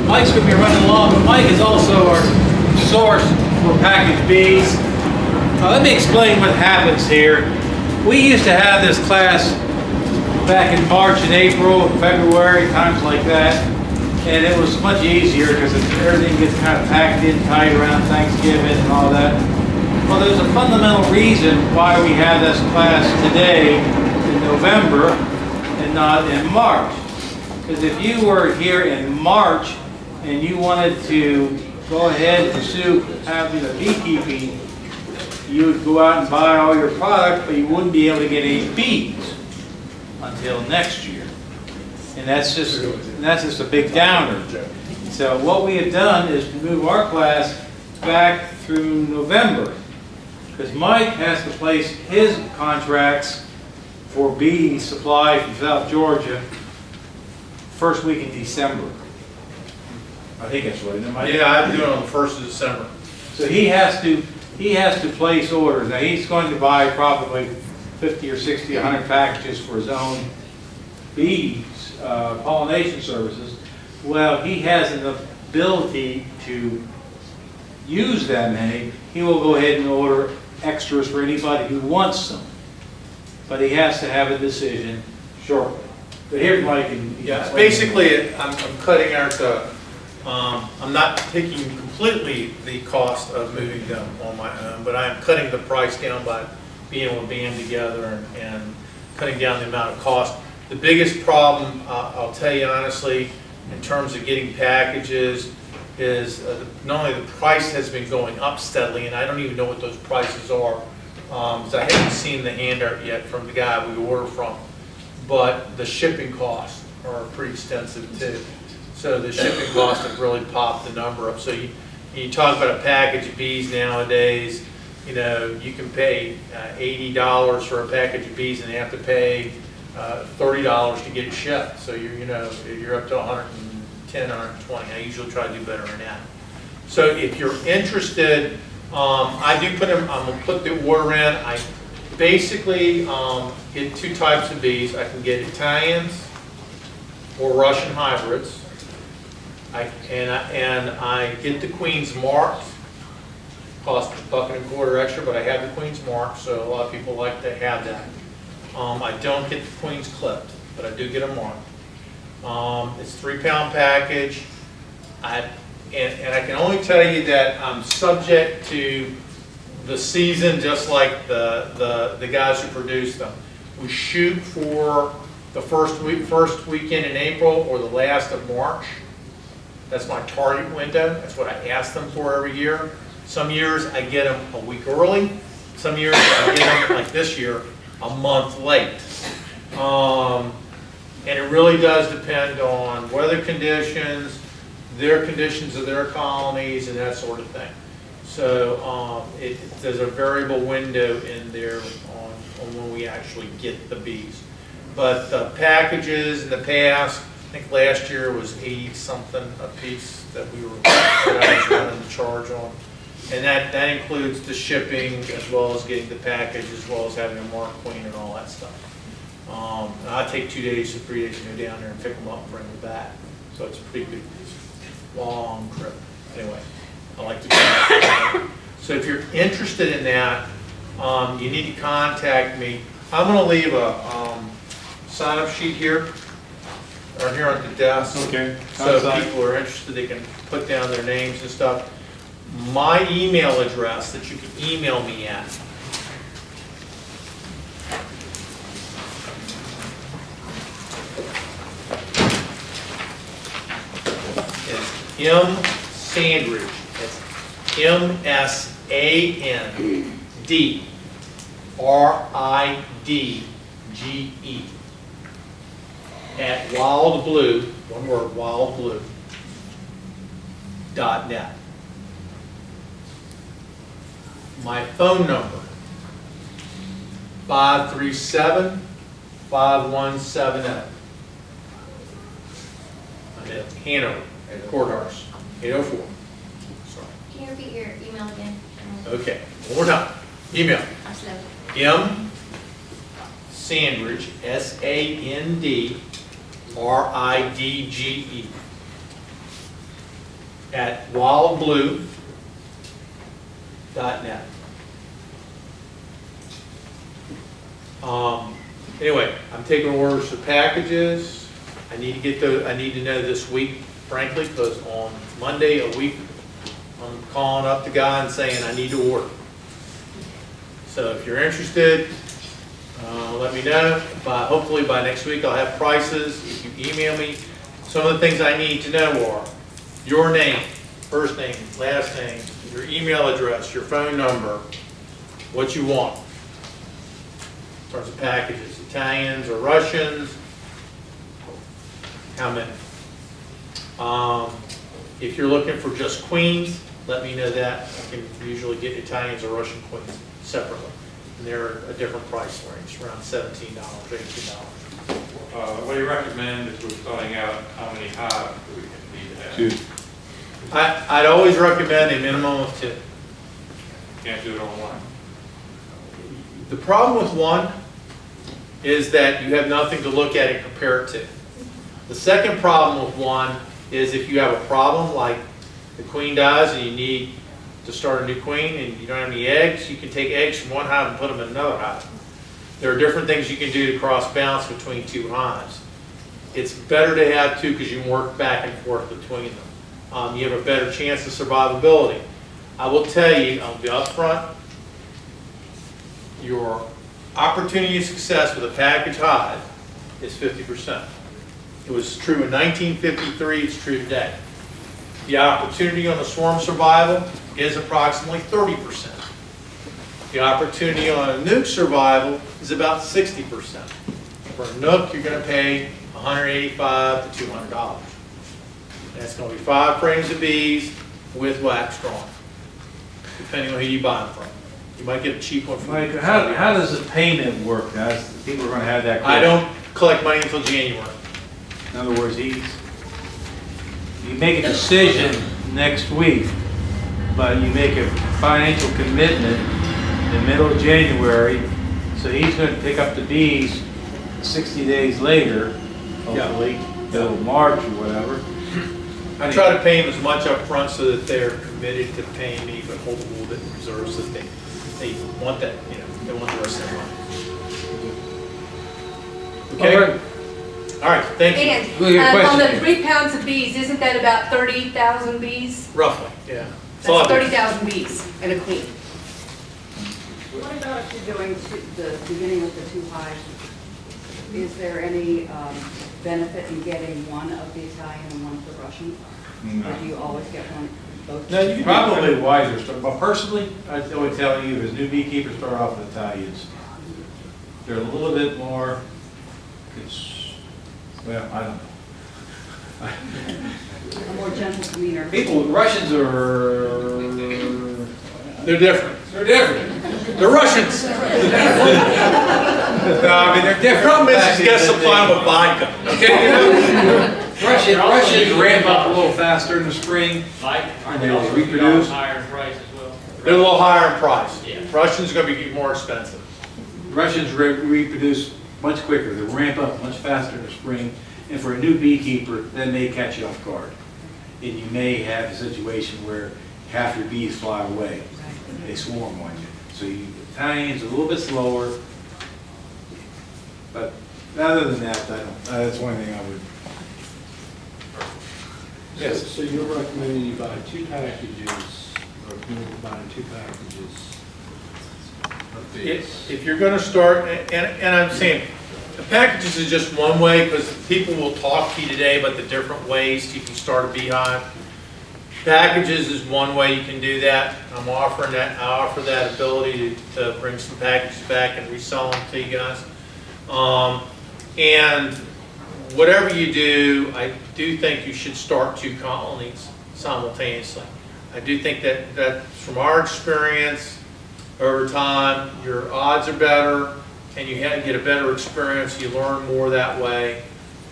Mike's going to be running along, but Mike is also our source for packaged bees. Let me explain what happens here. We used to have this class back in March and April, February, times like that, and it was much easier because everything gets kind of packed in tight around Thanksgiving and all that. Well, there's a fundamental reason why we have this class today in November and not in March. Because if you were here in March and you wanted to go ahead and pursue having a beekeeping, you would go out and buy all your product, but you wouldn't be able to get any bees until next year. And that's just a big downer. So what we have done is move our class back through November, because Mike has to place his contracts for bee supply from South Georgia first week in December. I think that's right. Mike? Yeah, I do it on the 1st of December. So he has to place orders. Now he's going to buy probably 50 or 60, 100 packages for his own bees, pollination services. Well, he has an ability to use that many. He will go ahead and order extras for anybody who wants them. But he has to have a decision shortly. But here's Mike. Yeah, basically, I'm cutting out the, I'm not taking completely the cost of moving them on my own, but I'm cutting the price down by being able to band together and cutting down the amount of cost. The biggest problem, I'll tell you honestly, in terms of getting packages, is not only the price has been going up steadily, and I don't even know what those prices are, because I haven't seen the handout yet from the guy we order from, but the shipping costs are pretty extensive too. So the shipping costs have really popped the number up. So you talk about a package of bees nowadays, you know, you can pay $80 for a package of bees and you have to pay $30 to get it shipped. So you're up to 110, 120. I usually try to do better than that. So if you're interested, I'm gonna put the order in. I basically get two types of bees. I can get Italians or Russian hybrids. I get the queens marked. Cost $1.25 extra, but I have the queens marked, so a lot of people like to have that. I don't get the queens clipped, but I do get them marked. It's a 3-pound package. And I can only tell you that I'm subject to the season, just like the guys who produce them. We shoot for the first weekend in April or the last of March. That's my target window. That's what I ask them for every year. Some years I get them a week early. Some years I get them, like this year, a month late. And it really does depend on weather conditions, their conditions of their colonies, and that sort of thing. So there's a variable window in there on when we actually get the bees. But the packages in the past, I think last year was 80-something a piece that I was running the charge on. And that includes the shipping as well as getting the package as well as having a marked queen and all that stuff. I take 2 days to 3 days to go down there and pick them up and bring them back. So it's a pretty big, long trip. Anyway, I like to do that. So if you're interested in that, you need to contact me. I'm going to leave a sign-up sheet here, or here on the desk. Okay. So if people are interested, they can put down their names and stuff. My email address that you can email me at is Sandridge. That's MSANDRIDGE at wildblue, one word, wildblue.net. My phone number, 537-5170. I'm in Hanover, at Courthouse, 804. Sorry. Can you repeat your email again? Okay, one more time. Email. M. Sandridge, SANDRIDGE, at wildblue.net. Anyway, I'm taking orders for packages. I need to get those. I need to know this week, frankly, because on Monday a week, I'm calling up the guy and saying I need to order. So if you're interested, let me know. Hopefully by next week I'll have prices. If you email me, some of the things I need to know are your name, first name, last name, your email address, your phone number, what you want in terms of packages, Italians or Russians, how many. If you're looking for just queens, let me know that. I can usually get Italians or Russian queens separately. And they're a different price range, around $17, $18. What do you recommend if we're starting out, how many hives do we need to have? 2. I'd always recommend a minimum of 2. Can't do it on one. The problem with one is that you have nothing to look at and compare it to. The second problem with one is if you have a problem like the queen dies and you need to start a new queen and you don't have any eggs, you can take eggs from one hive and put them in another hive. There are different things you can do to cross balance between 2 hives. It's better to have 2 because you can work back and forth between them. You have a better chance of survivability. I will tell you, I'll be upfront, your opportunity of success with a package hive is 50%. It was true in 1953, it's true today. The opportunity on a swarm survival is approximately 30%. The opportunity on a nuke survival is about 60%. For a nuke, you're going to pay $185 to $200. That's going to be 5 frames of bees with wax drawn, depending on who you buy them from. You might get a cheap one from Mike, how does the payment work, guys? People are going to have that question. I don't collect money until January. In other words, you make a decision next week, but you make a financial commitment in the middle of January, so he's going to pick up the bees 60 days later, hopefully, till March or whatever. I try to pay them as much up front so that they're committed to paying me, but hold a little bit in reserve so that they want that, they want the rest of their money. Okay? All right. All right, thank you. And on the 3 pounds of bees, isn't that about 30,000 bees? Roughly, yeah. That's 30,000 bees and a queen. What about if you're doing the beginning with the 2 hives? Is there any benefit in getting one of the Italian and one of the Russian? No. Or do you always get one, both? No, you Probably wiser start, but personally, I would tell you, as new beekeepers, start off with Italians. They're a little bit more, well, I don't know. A more gentle demeanor. People, Russians are, They're different. they're different. They're Russians. No, I mean, they're The different. problem is you got to supply them with vodka. Okay? Russians ramp up a little faster in the spring. And they also reproduce. higher in price as well. They're a little higher in price. Yeah. Russians are going to be more expensive. Russians reproduce much quicker. They ramp up much faster in the spring. And for a new beekeeper, that may catch you off guard. And you may have a situation where half your bees fly away. They swarm on you. So Italians are a little bit slower. But other than that, that's one thing I would. Yes. So you're recommending you buy 2 packages, or you buy 2 packages of bees? If you're going to start, and I'm saying, the packages is just one way because people will talk to you today about the different ways you can start a beehive. Packages is one way you can do that. I'm offering that. I offer that ability to bring some packages back and resell them to you guys. And whatever you do, I do think you should start 2 colonies simultaneously. I do think that from our experience over time, your odds are better and you get a better experience. You learn more that way.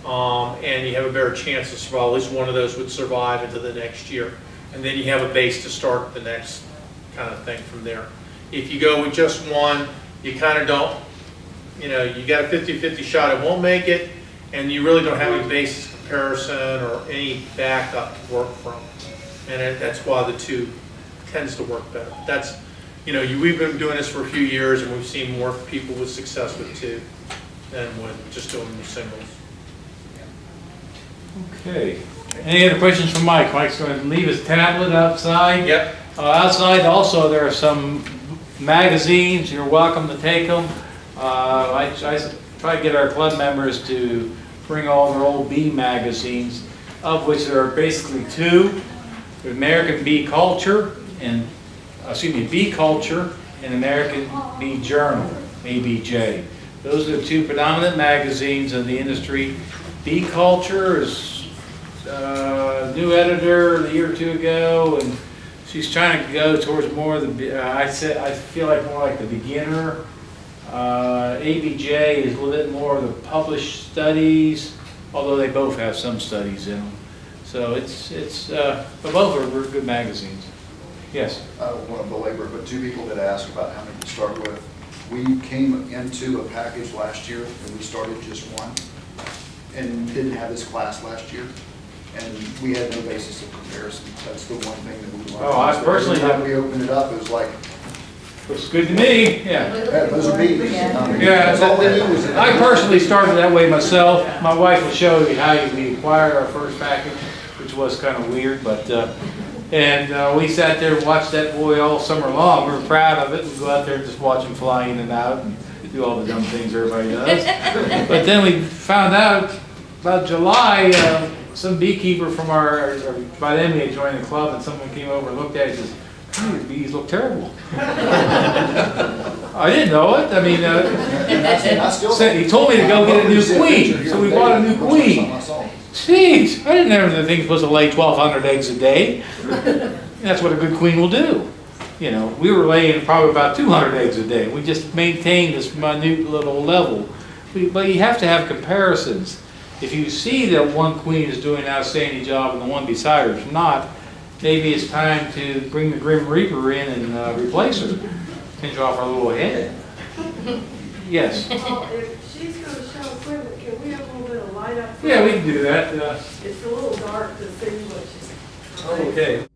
And you have a better chance of survival. At least one of those would survive into the next year. And then you have a base to start the next kind of thing from there. If you go with just one, you kind of don't, you got a 50-50 shot it won't make it, and you really don't have any basis comparison or any backup to work from. And that's why the two tends to work better. That's, we've been doing this for a few years, and we've seen more people with success with two than with just doing the singles. Okay. Any other questions from Mike? Mike's going to leave his tablet outside. Yep. Outside also, there are some magazines. You're welcome to take them. I try to get our club members to bring all their old bee magazines, of which there are basically two: the American Bee Culture and Bee Culture and American Bee Journal, ABJ. Those are the two predominant magazines in the industry. Bee Culture is new editor a year or two ago, and she's trying to go towards more of the, I feel like more like the beginner. ABJ is a little bit more of the published studies, although they both have some studies in them. So but both are good magazines. Yes? I don't want to belabor, but two people that asked about how many to start with. We came into a package last year, and we started just one, and didn't have this class last year. And we had no basis of comparison. That's the one thing that we learned. Oh, I personally When we opened it up, it was like, Looks good to me, yeah. hey, those are bees. Yeah, That's all we knew was I personally started that way myself. My wife will show you how we acquired our first package, which was kind of weird, but, we sat there and watched that boy all summer long. We were proud of it. We'd go out there and just watch him fly in and out and do all the dumb things everybody does. But then we found out about July, some beekeeper from by then we had joined the club, and someone came over and looked at it and says, "Oh, your bees look terrible." I didn't know it. I mean, he told me to go get a new queen, so we bought a new queen. Jeez, I didn't know the thing's supposed to lay 1,200 eggs a day. That's what a good queen will do. We were laying probably about 200 eggs a day. We just maintained this minute little level. But you have to have comparisons. If you see that one queen is doing an outstanding job and the one beside her is not, maybe it's time to bring the Grim Reaper in and replace her. Pinch off her little head. Yes? If she's going to show equipment, can we have a little bit of light up? Yeah, we can do that. It's a little dark to see what she's. Okay.